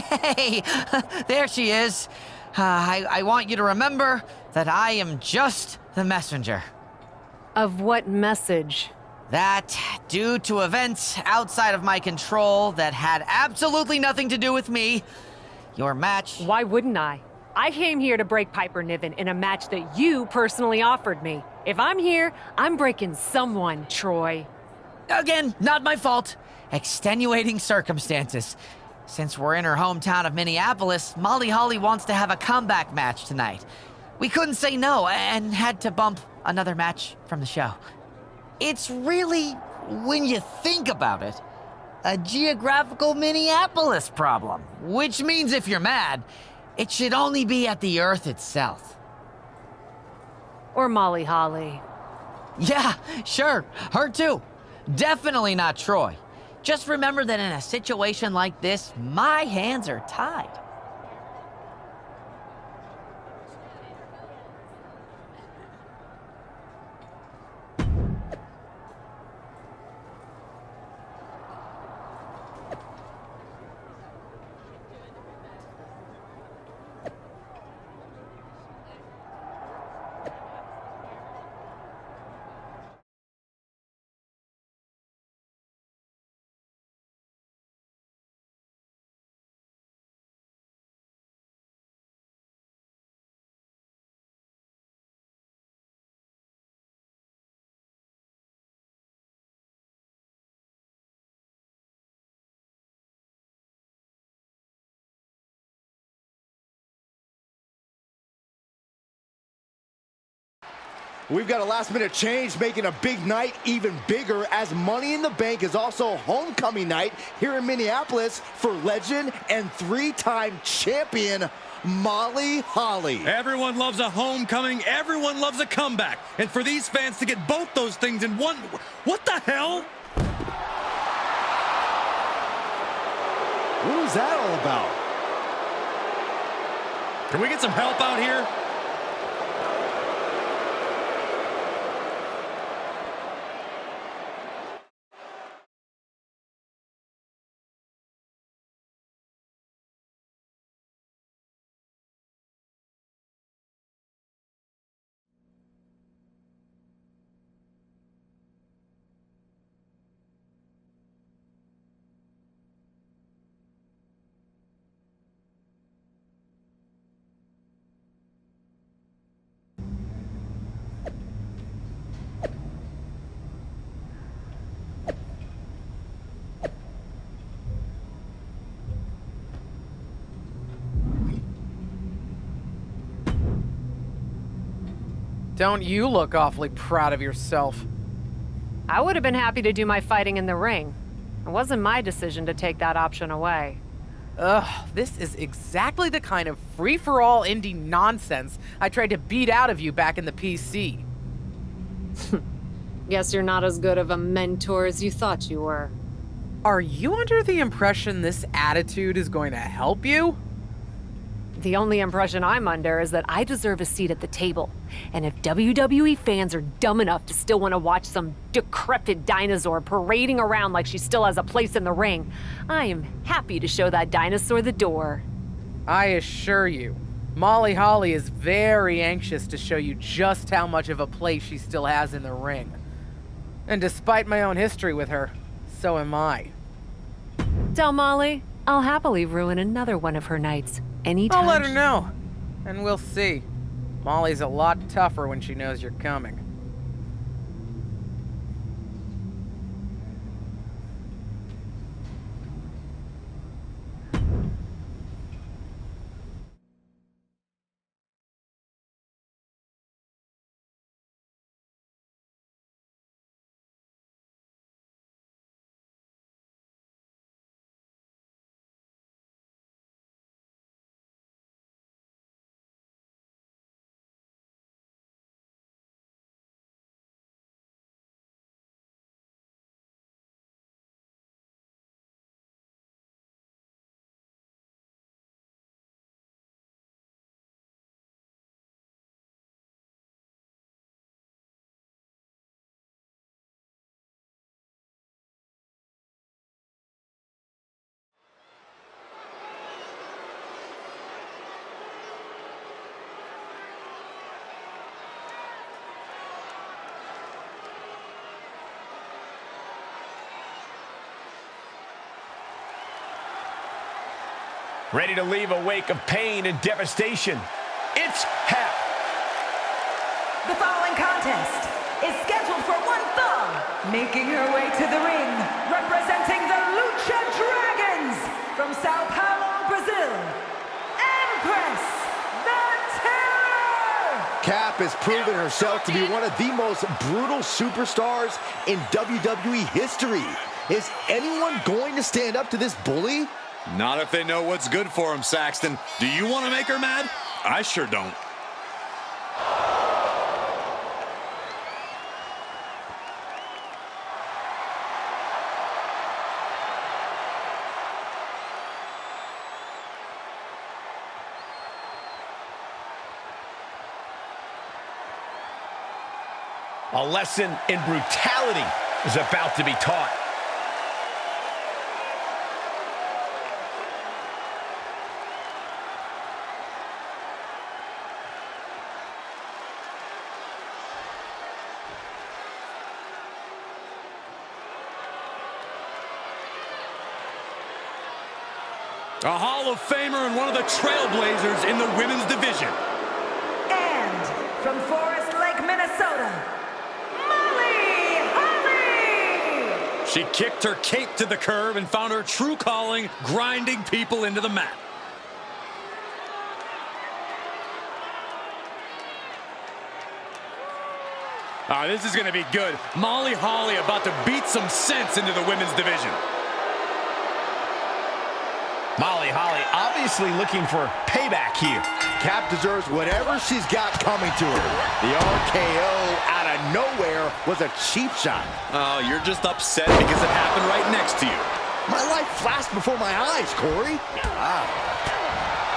Hey, there she is. I want you to remember that I am just the messenger. Of what message? That, due to events outside of my control that had absolutely nothing to do with me, your match... Why wouldn't I? I came here to break Piper Niven in a match that you personally offered me. If I'm here, I'm breaking someone, Troy. Again, not my fault. Extenuating circumstances. Since we're in her hometown of Minneapolis, Molly Holly wants to have a comeback match tonight. We couldn't say no and had to bump another match from the show. It's really, when you think about it, a geographical Minneapolis problem. Which means if you're mad, it should only be at the Earth itself. Or Molly Holly. Yeah, sure, her too. Definitely not Troy. Just remember that in a situation like this, my hands are tied. We've got a last-minute change, making a big night even bigger, as Money in the Bank is also homecoming night here in Minneapolis for legend and three-time champion Molly Holly. Everyone loves a homecoming, everyone loves a comeback. And for these fans to get both those things in one, what the hell? What was that all about? Can we get some help out here? Don't you look awfully proud of yourself? I would have been happy to do my fighting in the ring. It wasn't my decision to take that option away. Ugh, this is exactly the kind of free-for-all indie nonsense I tried to beat out of you back in the PC. Guess you're not as good of a mentor as you thought you were. Are you under the impression this attitude is going to help you? The only impression I'm under is that I deserve a seat at the table. And if WWE fans are dumb enough to still want to watch some decrepit dinosaur parading around like she still has a place in the ring, I am happy to show that dinosaur the door. I assure you, Molly Holly is very anxious to show you just how much of a place she still has in the ring. And despite my own history with her, so am I. Tell Molly I'll happily ruin another one of her nights. Anytime. I'll let her know, and we'll see. Molly's a lot tougher when she knows you're coming. ready to leave a wake of pain and devastation. It's Hap. The following contest is scheduled for one fall, making her way to the ring, representing the Lucha Dragons from Sao Paulo, Brazil, Empress the Terror! Cap has proven herself to be one of the most brutal superstars in WWE history. Is anyone going to stand up to this bully? Not if they know what's good for him, Saxton. Do you want to make her mad? I sure don't. A lesson in brutality is about to be taught. A Hall of Famer and one of the trailblazers in the women's division. And from Forest Lake, Minnesota, Molly Holly! She kicked her cape to the curb and found her true calling, grinding people into the mat. This is going to be good. Molly Holly about to beat some sense into the women's division. Molly Holly obviously looking for payback here. Cap deserves whatever she's got coming to her. The RKO out of nowhere was a cheap shot. Oh, you're just upset because it happened right next to you. My life flashed before my eyes, Corey. Wow.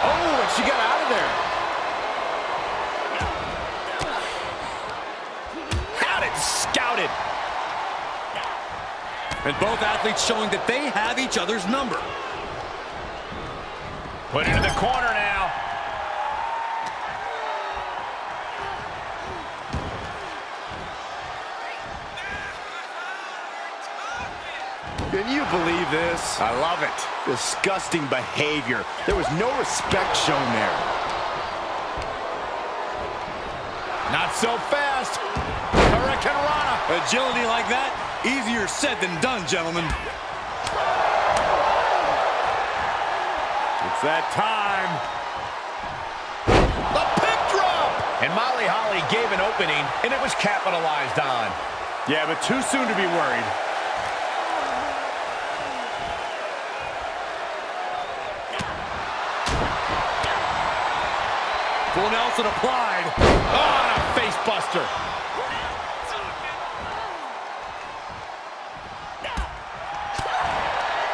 Oh, and she got out of there. Had it scouted. And both athletes showing that they have each other's number. Put into the corner now. Can you believe this? I love it. Disgusting behavior. There was no respect shown there. Not so fast. Hurricane Rana. Agility like that, easier said than done, gentlemen. It's that time. The pick drop. And Molly Holly gave an opening, and it was capitalized on. Yeah, but too soon to be worried. Full Nelson applied. Oh, and a face buster.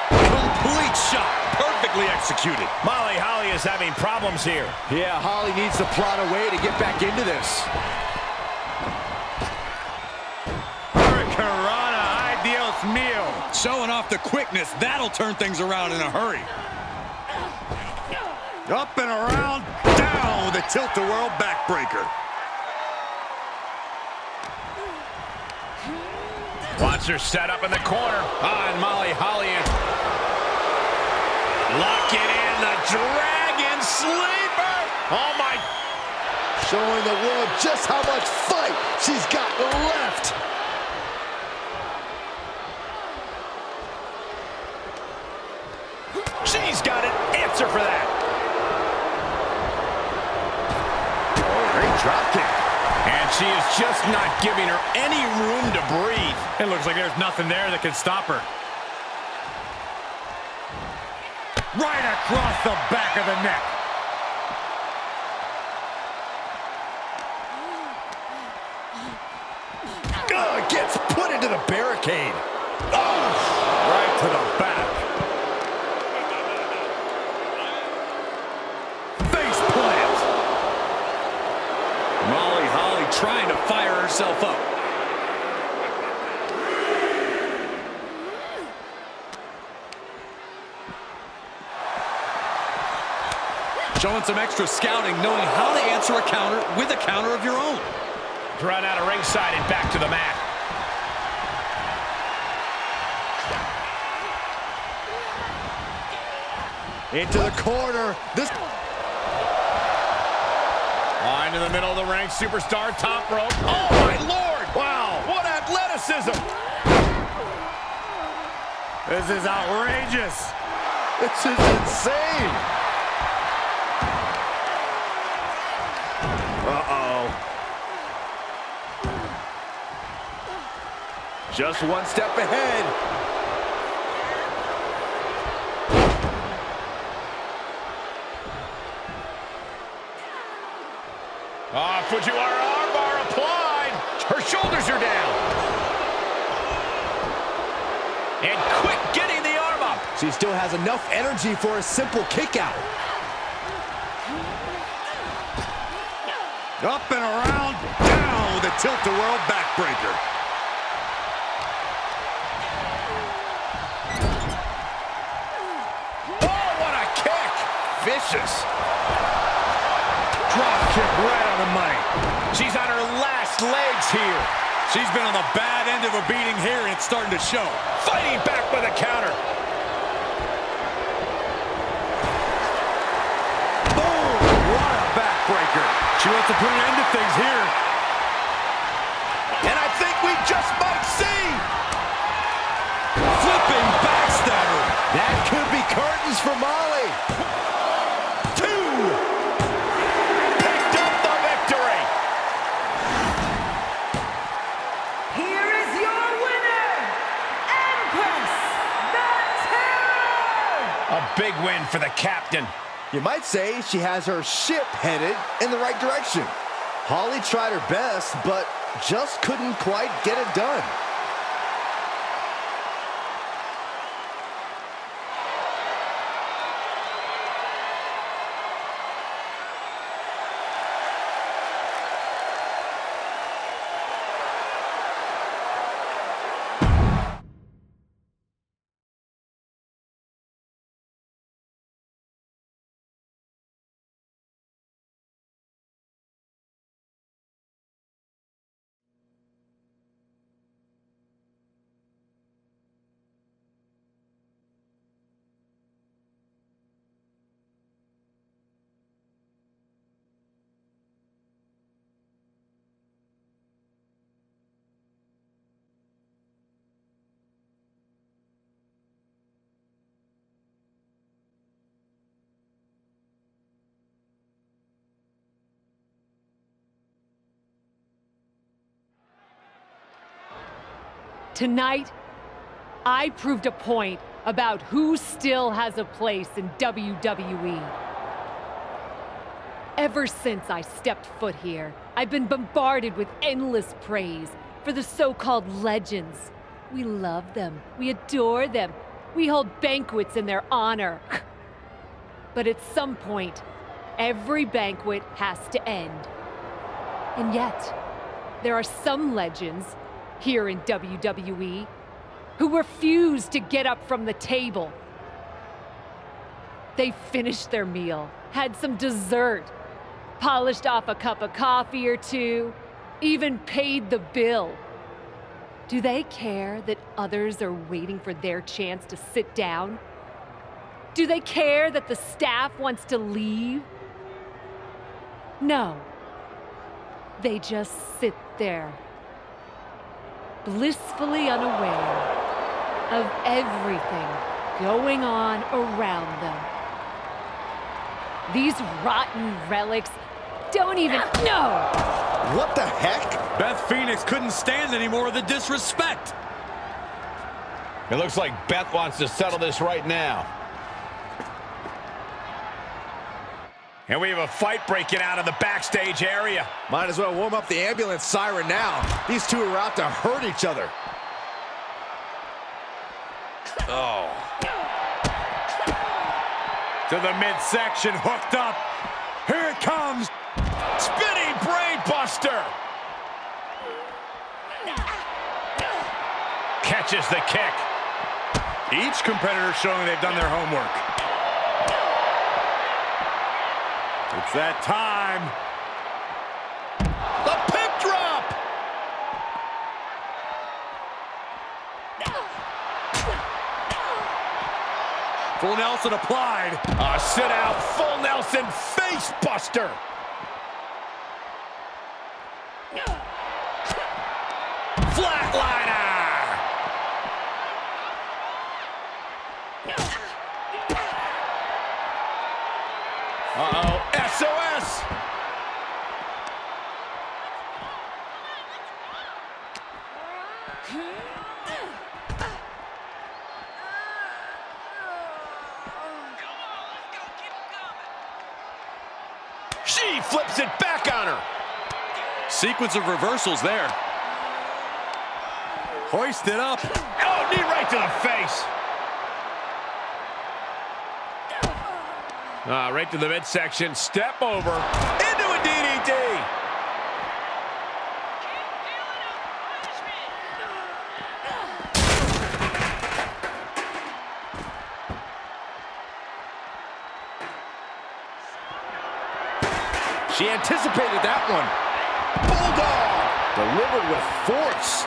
Complete shot. Perfectly executed. Molly Holly is having problems here. Yeah, Holly needs to plot a way to get back into this. Hurricane Rana, adios mio. Showing off the quickness. That'll turn things around in a hurry. Up and around. Down with a tilt-a-whirl backbreaker. Watch her set up in the corner. And Molly Holly lock it in, the Dragon Sleeper. Oh, my. Showing the world just how much fight she's got left. She's got an answer for that. Oh, great drop kick. And she is just not giving her any room to breathe. It looks like there's nothing there that can stop her. Right across the back of the neck. Oh, gets put into the barricade. Oh, Right to the back. Face plant. Molly Holly trying to fire herself up. Showing some extra scouting, knowing how to answer a counter with a counter of your own. Run out of ringside and back to the mat. Into the corner. This. Into the middle of the ring, superstar, top rope. Oh, my Lord! Wow, what athleticism! This is outrageous. This is insane. Uh-oh. Just one step ahead. Fujiwara armbar applied. Her shoulders are down. And quick getting the arm up. She still has enough energy for a simple kick out. Up and around, down with a tilt-a-whirl backbreaker. Oh, what a kick. Vicious. Drop kick right on the money. She's on her last legs here. She's been on the bad end of a beating here, and it's starting to show. Fighting back with a counter. Boom! What a backbreaker. She wants to put an end to things here. And I think we just might see. Flipping backstabber. That could be curtains for Molly. Picked up the victory. Here is your winner, Empress the Terror! A big win for the captain. You might say she has her ship headed in the right direction. Holly tried her best, but just couldn't quite get it done. Tonight, I proved a point about who still has a place in WWE. Ever since I stepped foot here, I've been bombarded with endless praise for the so-called legends. We love them. We adore them. We hold banquets in their honor. But at some point, every banquet has to end. And yet, there are some legends here in WWE who refuse to get up from the table. They finished their meal, had some dessert, polished off a cup of coffee or two, even paid the bill. Do they care that others are waiting for their chance to sit down? Do they care that the staff wants to leave? No. They just sit there, blissfully unaware of everything going on around them. These rotten relics don't even know. What the heck? Beth Phoenix couldn't stand any more of the disrespect. It looks like Beth wants to settle this right now. And we have a fight breaking out in the backstage area. Might as well warm up the ambulance siren now. These two are out to hurt each other. Oh. To the midsection, hooked up. Here it comes. Spinning brain buster. Catches the kick. Each competitor showing they've done their homework. It's that time. The pip drop. Full Nelson applied. Sit out, full Nelson face buster. Flatliner. Uh-oh, SOS. She flips it back on her. Sequence of reversals there. Hoist it up. Oh, knee right to the face. Right to the midsection. Step over. Into a DDT. She anticipated that one. Bulldog. Delivered with force.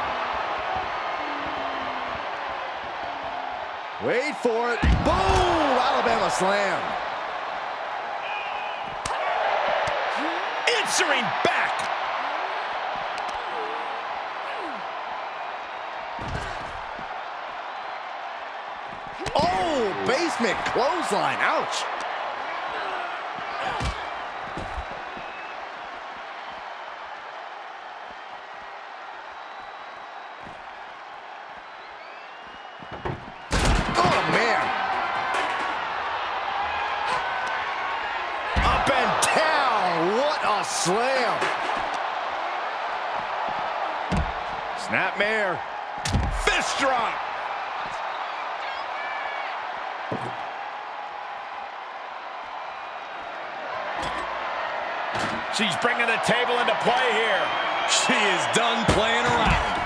Wait for it. Boom! Alabama slam. Answering back. Oh, basement clothesline. Ouch. Oh, man. Up and down. What a slam. Snapmare. Fist drop. She's bringing the table into play here. She is done playing around.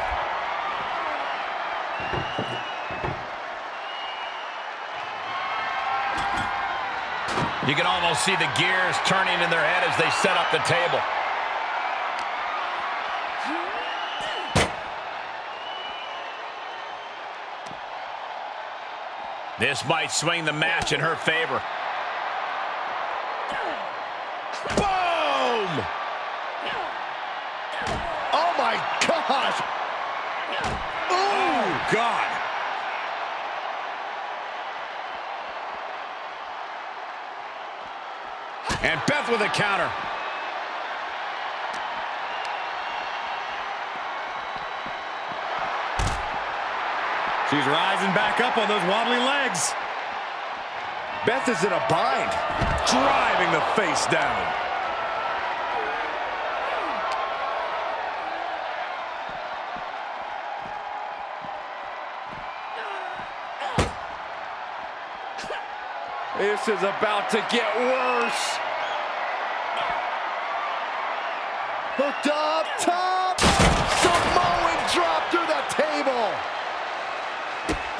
You can almost see the gears turning in their head as they set up the table. This might swing the match in her favor. Boom! Oh, my gosh. Oh, God. And Beth with a counter. She's rising back up on those wobbly legs. Beth is in a bind. Driving the face down. This is about to get worse. Hooked up top. Samoan drop through the table.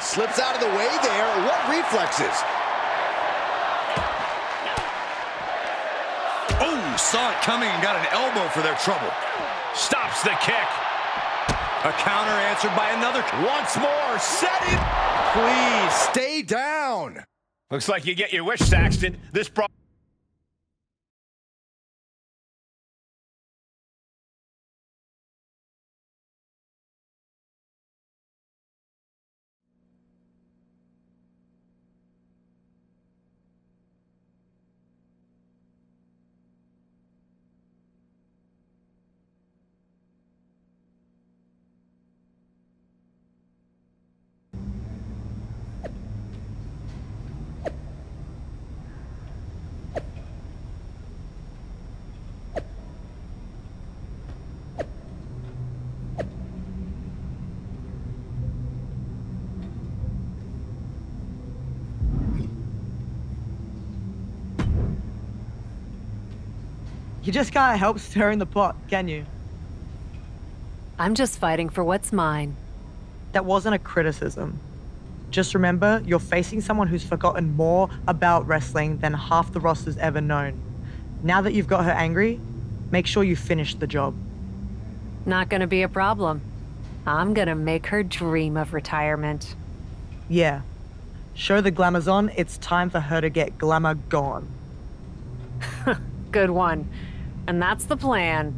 Slips out of the way there. What reflexes? Oh, saw it coming and got an elbow for their trouble. Stops the kick. A counter answered by another. Once more, set it. Please stay down. Looks like you get your wish, Saxton. This brought... You just can't help stirring the pot, can you? I'm just fighting for what's mine. That wasn't a criticism. Just remember, you're facing someone who's forgotten more about wrestling than half the roster's ever known. Now that you've got her angry, make sure you finish the job. Not gonna be a problem. I'm gonna make her dream of retirement. Yeah, Show the glamour's on, it's time for her to get glamour gone. Good one. And that's the plan.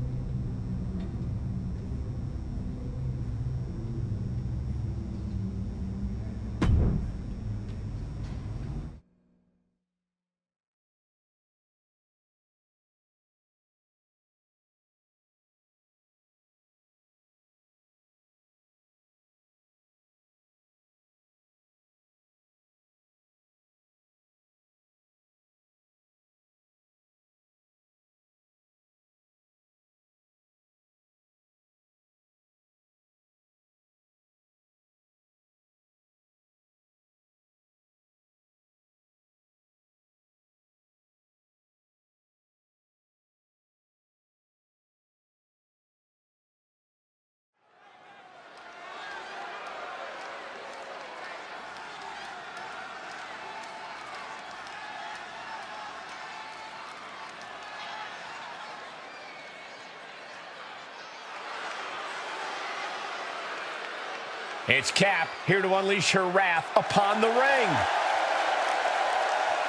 It's Cap, here to unleash her wrath upon the ring.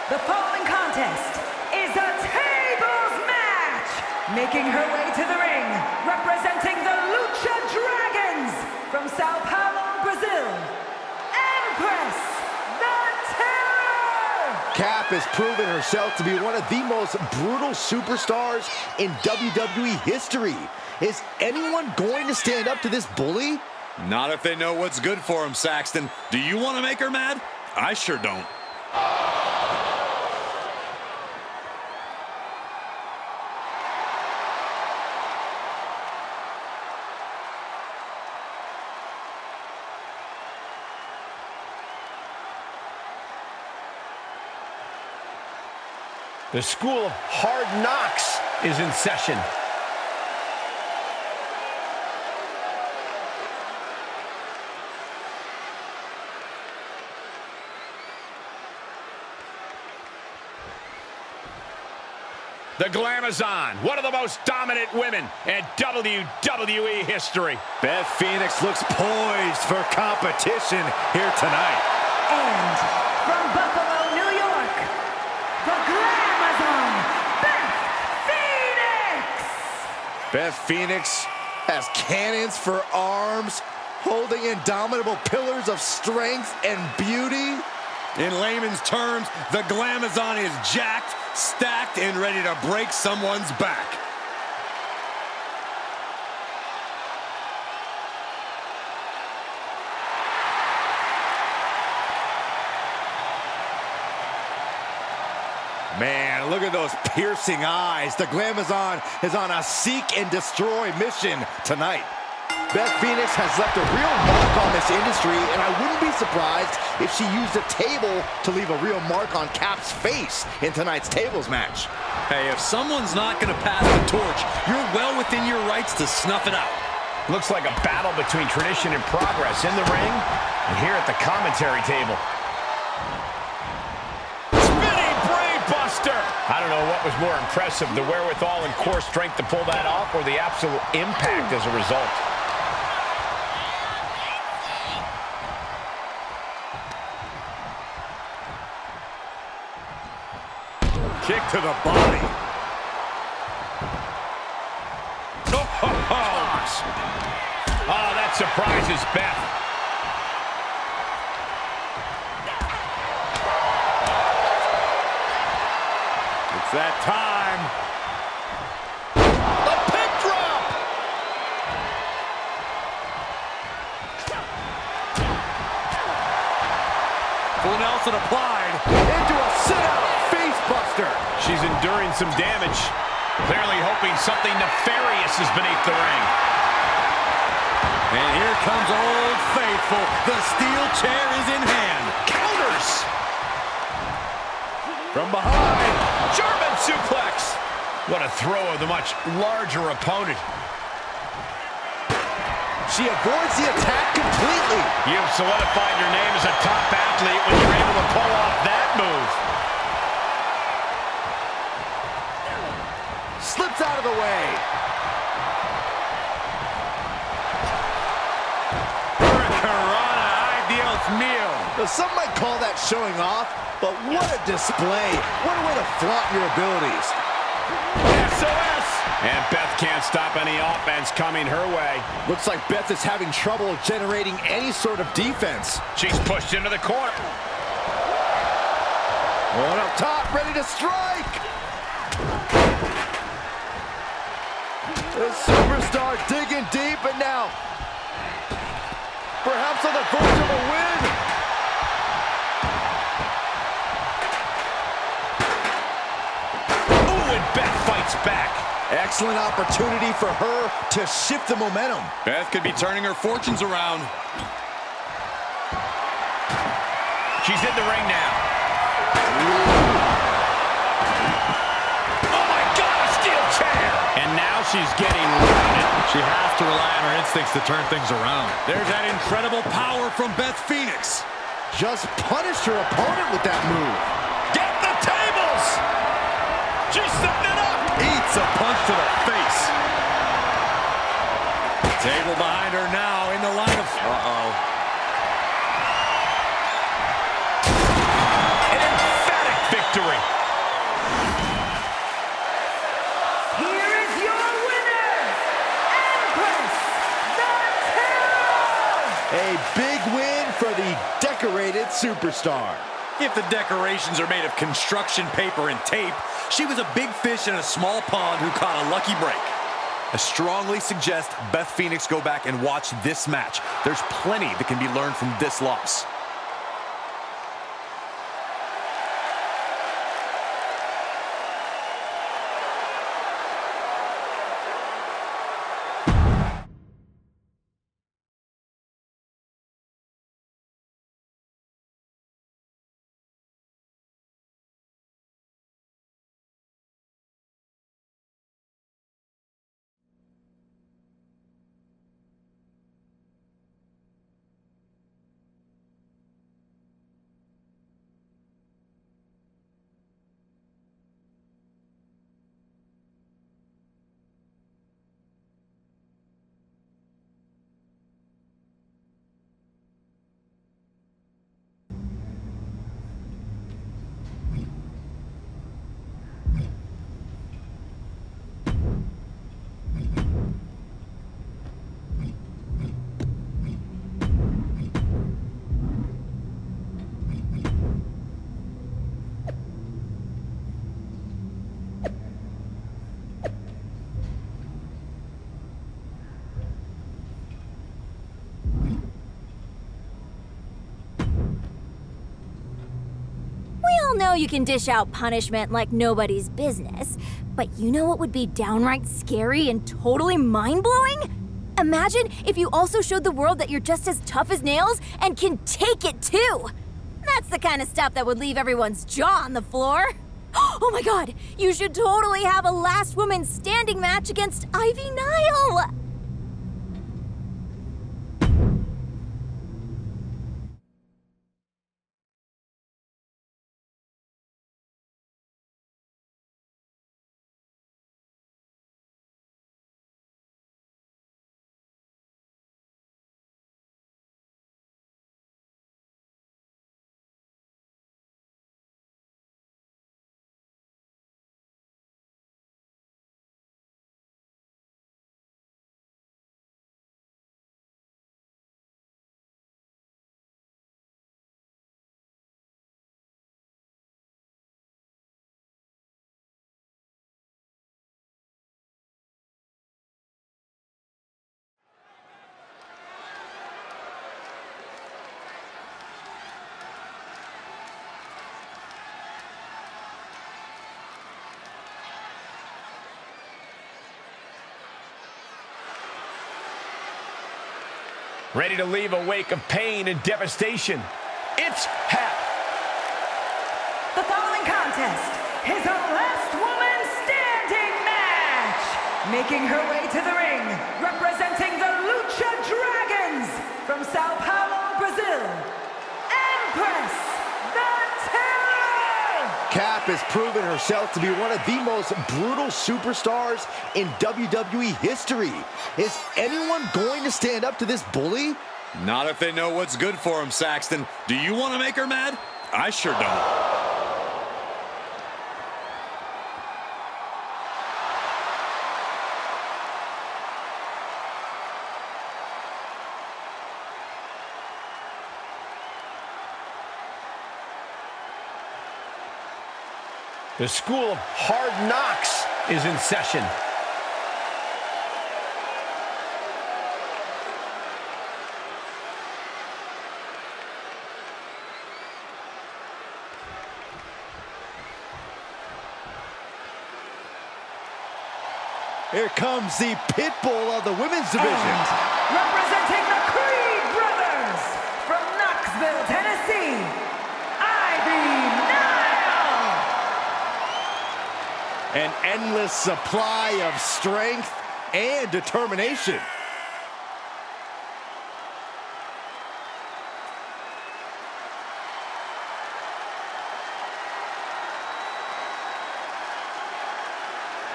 The following contest is a tables match. Making her way to the ring, representing the Lucha Dragons from Sao Paulo, Brazil, Empress the Terror. Cap has proven herself to be one of the most brutal superstars in WWE history. Is anyone going to stand up to this bully? Not if they know what's good for them, Saxton. Do you want to make her mad? I sure don't. The School of Hard Knocks is in session. The Glamazon, one of the most dominant women in WWE history. Beth Phoenix looks poised for competition here tonight. And from Buffalo, New York, the Glamazon, Beth Phoenix. Beth Phoenix has cannons for arms, holding indomitable pillars of strength and beauty. In layman's terms, the Glamazon is jacked, stacked, and ready to break someone's back. Man, look at those piercing eyes. The Glamazon is on a seek and destroy mission tonight. Beth Phoenix has left a real mark on this industry, and I wouldn't be surprised if she used a table to leave a real mark on Cap's face in tonight's tables match. Hey, if someone's not going to pass the torch, you're well within your rights to snuff it out. Looks like a battle between tradition and progress in the ring and here at the commentary table. Spinning brain buster! I don't know what was more impressive, the wherewithal and core strength to pull that off or the absolute impact as a result. Kick to the body. Oh, that surprises Beth. It's that time. The pin drop. Full Nelson applied. Into a sit-out face buster. She's enduring some damage. Clearly hoping something nefarious is beneath the ring. And here comes Old Faithful. The steel chair is in hand. Counters! From behind. German suplex! What a throw of the much larger opponent. She avoids the attack completely. You've solidified your name as a top athlete when you're able to pull off that move. Slips out of the way. Hurricanrana, ay Dios mío. Now, some might call that showing off, but what a display. What a way to flaunt your abilities. SOS! And Beth can't stop any offense coming her way. Looks like Beth is having trouble generating any sort of defense. She's pushed into the corner. One up top, ready to strike. The superstar digging deep, and now perhaps on the verge of a win. Ooh, and Beth fights back. Excellent opportunity for her to shift the momentum. Beth could be turning her fortunes around. She's in the ring now. Oh my God, a steel chair! And now she's getting routed. She has to rely on her instincts to turn things around. There's that incredible power from Beth Phoenix. Just punished her opponent with that move. Get the tables! She's setting it up! Eats a punch to the face. Table behind her now in the line of... Uh-oh. An emphatic victory. Here is your winner, Empress the Terror! A big win for the decorated superstar. If the decorations are made of construction paper and tape, she was a big fish in a small pond who caught a lucky break. I strongly suggest Beth Phoenix go back and watch this match. There's plenty that can be learned from this loss. Know you can dish out punishment like nobody's business, but you know what would be downright scary and totally mind-blowing? Imagine if you also showed the world that you're just as tough as nails and can take it too. That's the kind of stuff that would leave everyone's jaw on the floor. Oh my God, you should totally have a last woman standing match against Ivy Nile. Ready to leave a wake of pain and devastation. It's Hap. The following contest is a last woman standing match. Making her way to the ring, representing the Lucha Dragons from Sao Paulo, Brazil, Empress the Terror! Cap has proven herself to be one of the most brutal superstars in WWE history. Is anyone going to stand up to this bully? Not if they know what's good for them, Saxton. Do you want to make her mad? I sure don't. The School of Hard Knocks is in session. Here comes the pit bull of the women's division. Representing the Creed brothers from Knoxville, Tennessee, An endless supply of strength and determination.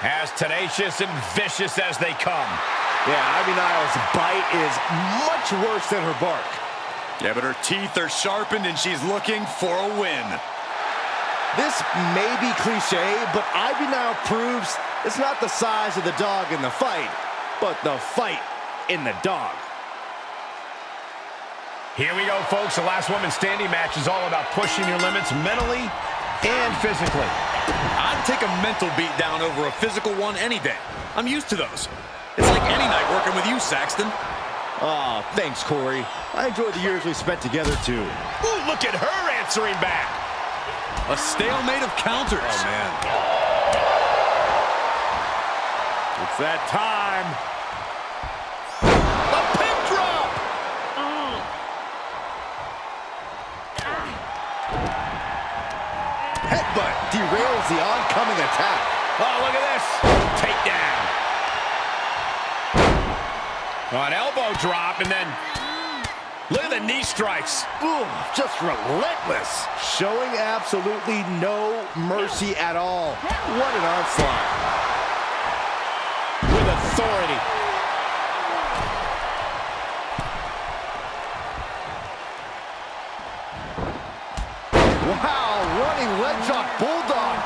As tenacious and vicious as they come. Yeah, Ivy Niles' bite is much worse than her bark. Yeah, but her teeth are sharpened and she's looking for a win. This may be cliche, but Ivy Nile proves it's not the size of the dog in the fight, but the fight in the dog. Here we go, folks. The last women's standing match is all about pushing your limits mentally and physically. I'd take a mental beat down over a physical one any day. I'm used to those. It's like any night working with you, Saxton. Oh, thanks, Corey. I enjoyed the years we spent together, too. Ooh, look at her answering back. A stalemate of counters. Oh, man. It's that time. A pin drop. Headbutt derails the oncoming attack. Oh, look at this. Takedown. Oh, an elbow drop, and then look at the knee strikes. Ooh, just relentless. Showing absolutely no mercy at all. What an onslaught. With authority. Wow, running leg drop bulldog.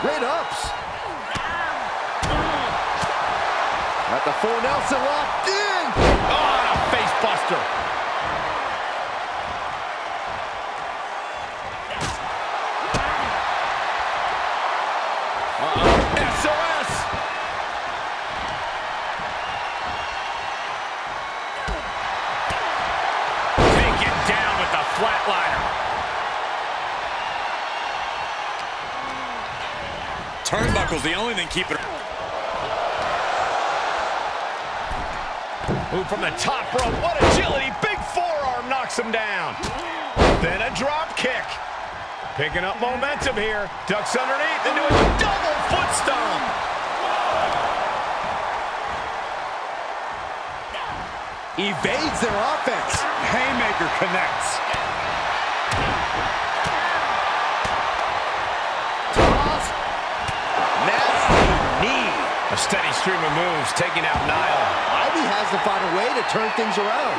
Great ups. Got the full Nelson locked in. Oh, and a face buster. SOS. Taken down with the flatliner. Turnbuckle's the only thing keeping her. Move from the top rope. What agility. Big forearm knocks him down. Then a drop kick. Picking up momentum here. Ducks underneath into a double foot stomp. Evades their offense. Haymaker connects. Toss. Nasty knee. A steady stream of moves taking out Nile. Ivy has to find a way to turn things around.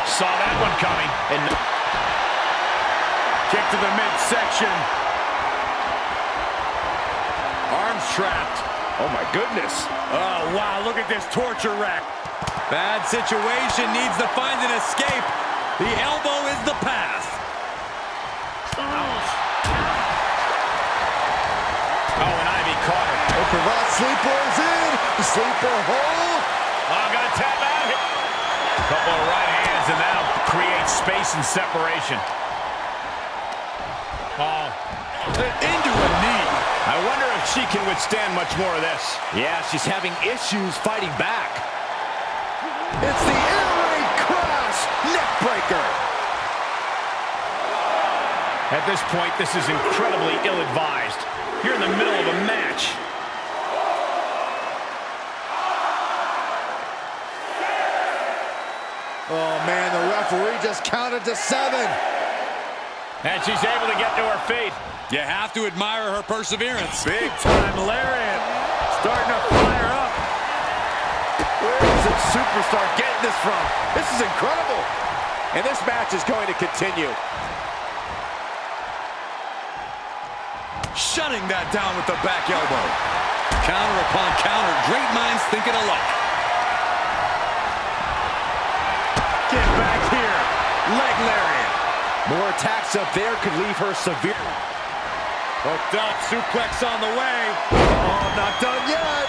Saw that one coming. And kick to the midsection. Arms trapped. Oh, my goodness. Oh, wow, look at this torture rack. Bad situation, needs to find an escape. The elbow is the path. Oh, and Ivy caught her. Oh, Cravat sleepers in. The sleeper hold. Oh, gonna tap out. Couple of right hands, and that'll create space and separation. Oh, Into a knee. I wonder if she can withstand much more of this. Yeah, she's having issues fighting back. It's the air raid crash neck breaker. At this point, this is incredibly ill-advised. You're in the middle of a match. Oh, man, the referee just counted to 7. And she's able to get to her feet. You have to admire her perseverance. Big time lariat. Starting to fire up. Where is this superstar getting this from? This is incredible. And this match is going to continue. Shutting that down with the back elbow. Counter upon counter. Great minds thinking alike. Get back here. Leg lariat. More attacks up there could leave her severe. Hooked up. Suplex on the way. Oh, not done yet.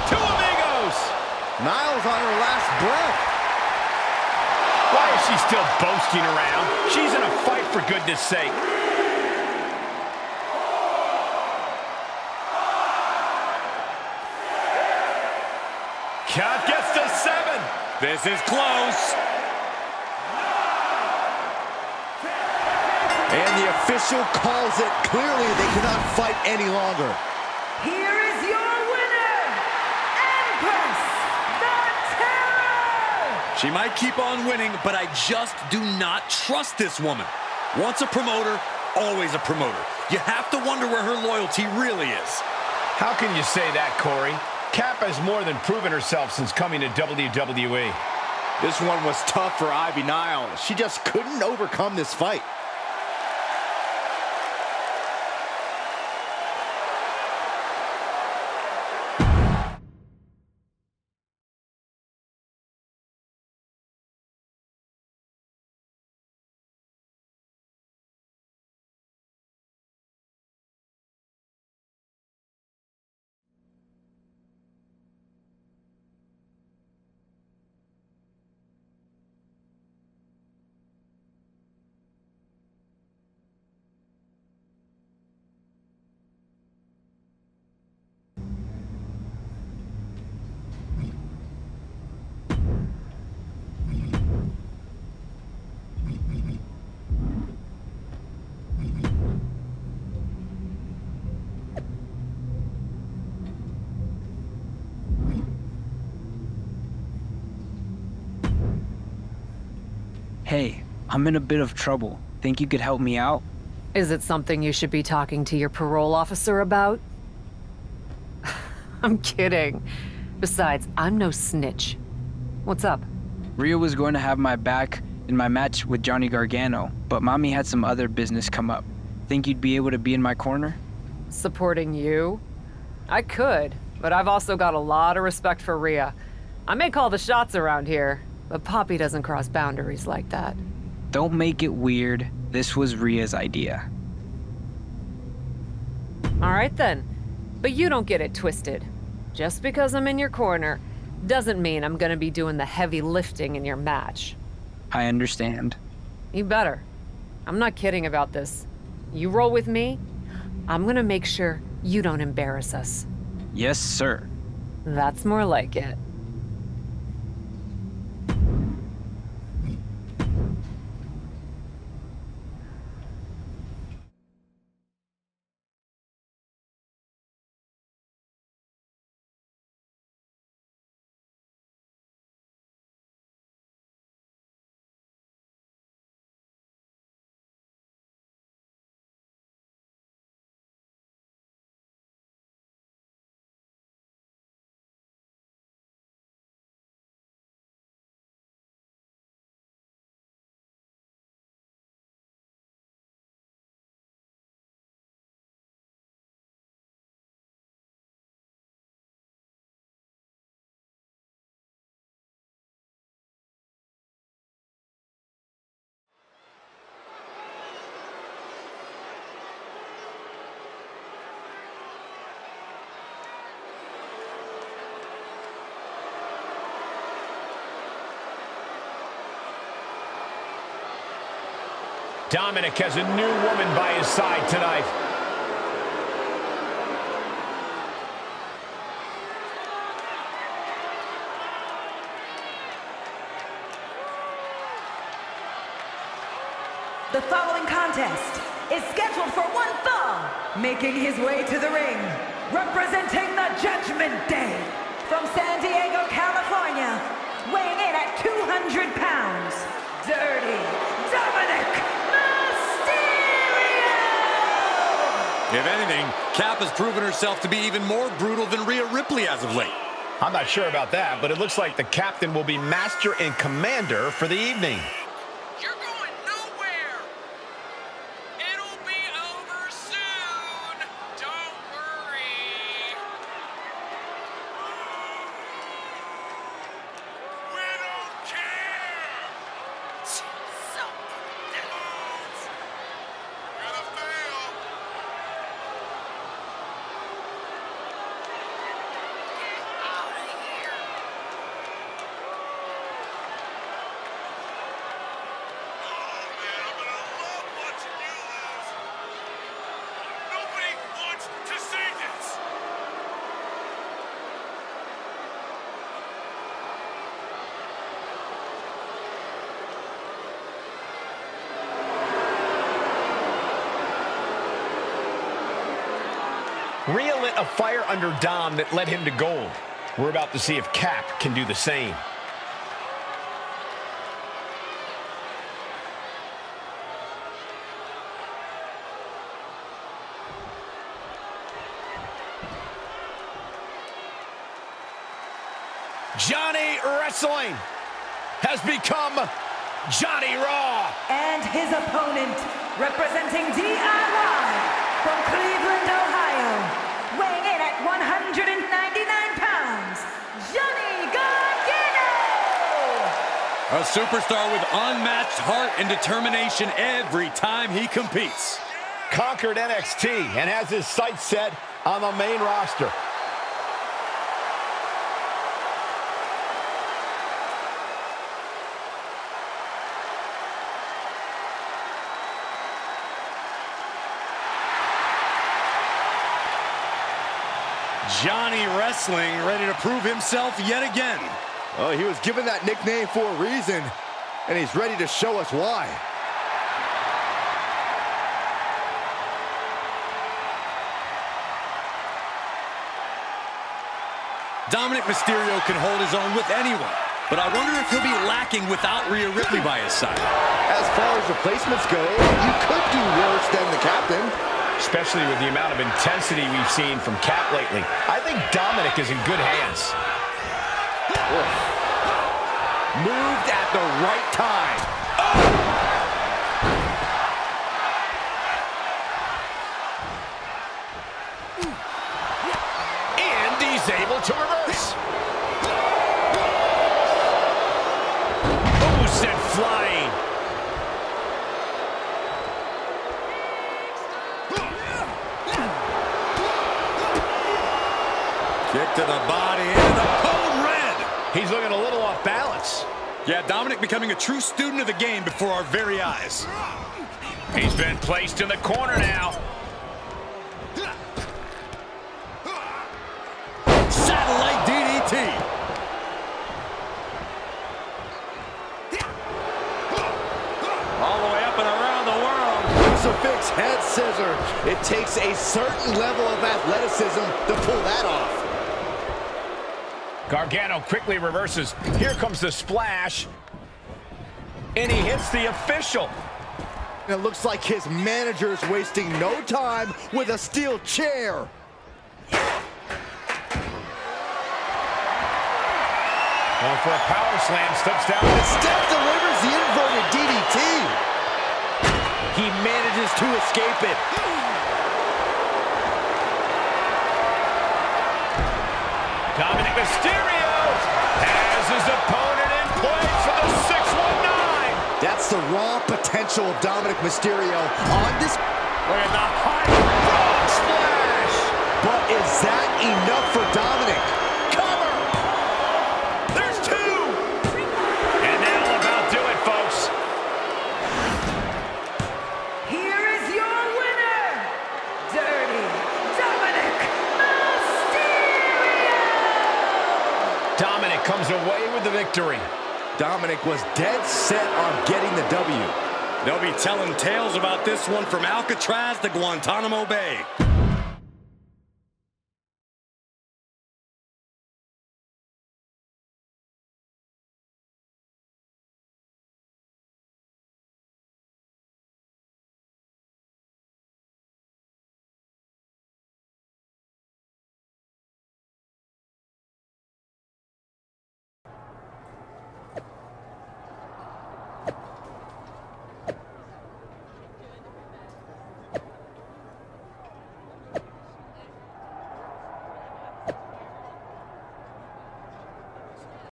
Two amigos. Niles on her last breath. Why is she still boasting around? She's in a fight, for goodness sake. Count gets to 7. This is close. And the official calls it. Clearly, they cannot fight any longer. Here is your winner, Empress the Terror! She might keep on winning, but I just do not trust this woman. Once a promoter, always a promoter. You have to wonder where her loyalty really is. How can you say that, Corey? Cap has more than proven herself since coming to WWE. This one was tough for Ivy Niles. She just couldn't overcome this fight. Hey, I'm in a bit of trouble. Think you could help me out? Is it something you should be talking to your parole officer about? I'm kidding. Besides, I'm no snitch. What's up? Rhea was going to have my back in my match with Johnny Gargano, but Mommy had some other business come up. Think you'd be able to be in my corner? Supporting you? I could, but I've also got a lot of respect for Rhea. I may call the shots around here, but Poppy doesn't cross boundaries like that. Don't make it weird. This was Rhea's idea. All right then, but you don't get it twisted. Just because I'm in your corner doesn't mean I'm gonna be doing the heavy lifting in your match. I understand. You better. I'm not kidding about this. You roll with me, I'm gonna make sure you don't embarrass us. Yes, sir. That's more like it. Dominic has a new woman by his side tonight. The following contest is scheduled for one fall, making his way to the ring, representing the Judgment Day, from San Diego, California, weighing in at 200 pounds, Dirty Dominic. Cap has proven herself to be even more brutal than Rhea Ripley as of late. I'm not sure about that, but it looks like the captain will be master and commander for the evening. You're going nowhere. It'll be over soon. Don't worry. We don't care. Gonna fail. Get out of here. Oh man, I'm gonna love watching you lose. Nobody wants to see this. Rhea lit a fire under Dom that led him to gold. We're about to see if Cap can do the same. Johnny Wrestling has become Johnny Raw. And his opponent, representing DIY from Cleveland, Ohio, weighing in at 199 pounds, Johnny Gargano! A superstar with unmatched heart and determination every time he competes. Conquered NXT and has his sights set on the main roster. Johnny Wrestling ready to prove himself yet again. Oh, he was given that nickname for a reason, and he's ready to show us why. Dominic Mysterio can hold his own with anyone, but I wonder if he'll be lacking without Rhea Ripley by his side. As far as replacements go, you could do worse than the captain. Especially with the amount of intensity we've seen from Cap lately. I think Dominic is in good hands. Moved at the right time. And he's able to reverse. Oh, sent flying. Kick to the body and the code red. He's looking a little off balance. Yeah, Dominic becoming a true student of the game before our very eyes. He's been placed in the corner now. Satellite DDT. All the way up and around the world. Crucifix head scissor. It takes a certain level of athleticism to pull that off. Gargano quickly reverses. Here comes the splash. And he hits the official. It looks like his manager's wasting no time with a steel chair. Going for a power slam, steps down. Steph delivers the inverted DDT. He manages to escape it. Dominic Mysterio has his opponent in place for the 619. That's the raw potential of Dominic Mysterio on this. Look at the high frog splash. But is that enough for Dominic? Cover. There's two. And that'll about do it, folks. Here is your winner, Dirty Dominic Mysterio! Dominic comes away with the victory. Dominic was dead set on getting the W. They'll be telling tales about this one from Alcatraz to Guantanamo Bay.